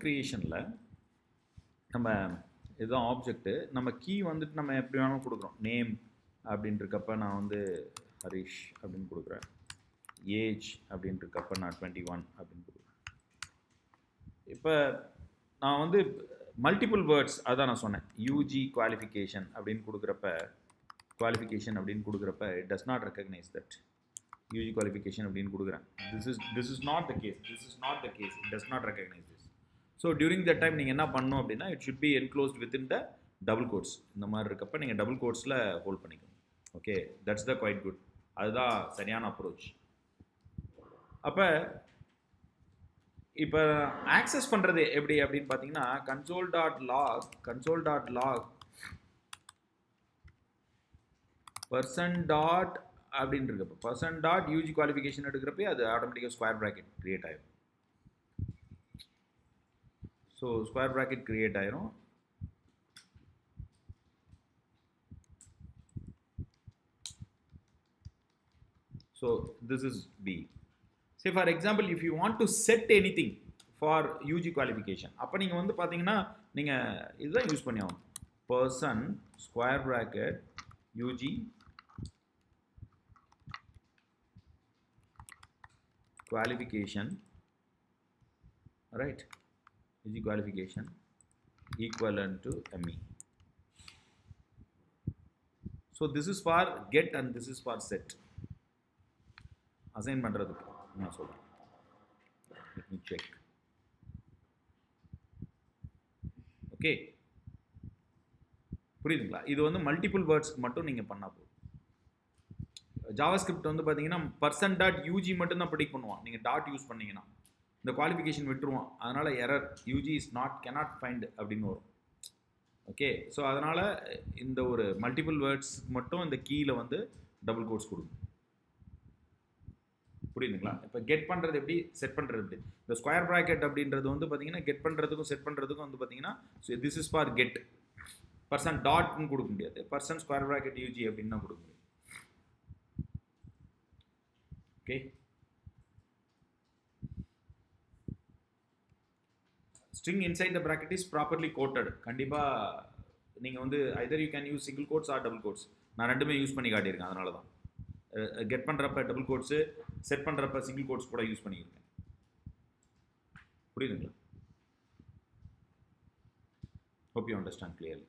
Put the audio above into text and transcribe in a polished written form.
கிரியேஷனில் நம்ம இதுதான் ஆப்ஜெக்ட்டு. நம்ம கீ வந்துட்டு நம்ம எப்படி வேணாலும் கொடுக்குறோம். நேம் அப்படின்றக்கப்ப நான் வந்து ஹரிஷ் அப்படின்னு கொடுக்குறேன். ஏஜ் அப்படின்றக்கப்ப நான் 21 அப்படின்னு கொடுக்குறேன். இப்போ நான் வந்து மல்டிபிள் வேர்ட்ஸ் அதான் நான் சொன்னேன். யூஜி குவாலிஃபிகேஷன் அப்படின்னு கொடுக்குறப்ப it does not recognise that UG qualification அப்படின்னு கொடுக்குறேன். This is not the case. It does not recognise this. So during the time நீங்கள் என்ன பண்ணணும் அப்படின்னா, it should be enclosed within the double quotes. இந்த மாதிரி இருக்கப்ப நீங்கள் டபுள் கோட்ஸில் ஹோல்ட் பண்ணிக்கணும். Okay, that's the quite good. அதுதான் சரியான அப்ரோச். அப்போ இப்போ ஆக்சஸ் பண்ணுறது எப்படி அப்படின்னு பார்த்தீங்கன்னா, console.log person டாட் அப்படின்னு இருக்கப்போ person.ug குவாலிஃபிகேஷன் எடுக்கிறப்ப அது ஆட்டோமேட்டிக்காக ஸ்கொயர் ப்ராக்கெட் கிரியேட் ஆகிடும். ஸோ ஸ்கொயர் ப்ராக்கெட் கிரியேட் ஆயிரும். So this is B. Say for example, if you want to set anything for UG qualification, அப்போ நீங்கள் வந்து பார்த்தீங்கன்னா நீங்கள் இதுதான் யூஸ் பண்ணி ஆகணும். Percent square bracket UG qualification, right? UG qualification equivalent to ME. So this is for get and this is for set. Assign பண்றதுக்கு நான் சொல்றேன். Let me check. Okay. புரியுதுங்களா? இது வந்து மல்டிபிள் வேர்ட்ஸ்க்கு மட்டும் நீங்க பண்ணா போதும். ஜாவாஸ்கிரிப்ட் வந்து பார்த்தீங்கன்னா person.ug மட்டும் தான் ப்ரெடிக்ட் பண்ணுவான். நீங்கள் டாட் யூஸ் பண்ணீங்கன்னா இந்த குவாலிஃபிகேஷன் விட்டுருவான். அதனால் error UG is cannot find அப்படின்னு வரும். ஓகே, ஸோ அதனால் இந்த ஒரு மல்டிபிள் வேர்ட்ஸ்க்கு மட்டும் இந்த கீயில் வந்து டபுள் கோட்ஸ் கொடுக்கும். புரியுதுங்களா? இப்போ கெட் பண்ணுறது எப்படி, செட் பண்ணுறது எப்படி. இந்த ஸ்கொயர் ப்ராக்கெட் அப்படின்றது வந்து பார்த்தீங்கன்னா கெட் பண்ணுறதுக்கும் செட் பண்ணுறதுக்கும் வந்து பார்த்தீங்கன்னா, so this is forget. Person டாட்னு கொடுக்க முடியாது. பர்சன் ஸ்கொயர் ப்ராக்கெட் யூஜி அப்படின்னு தான் கொடுக்க முடியும். Okay. String inside the bracket is properly quoted. கண்டிப்பா நீங்க வந்து either you can use single quotes or double quotes. நான் ரெண்டுமே யூஸ் பண்ணி காட்டியிருக்கேன். அதனால தான் கெட் பண்றப்ப டபுள் கோட்ஸ், செட் பண்றப்ப சிங்கிள் கோட்ஸ் கூட யூஸ் பண்ணியிருக்கேன். புரியுதுங்களா? Hope you understand clearly.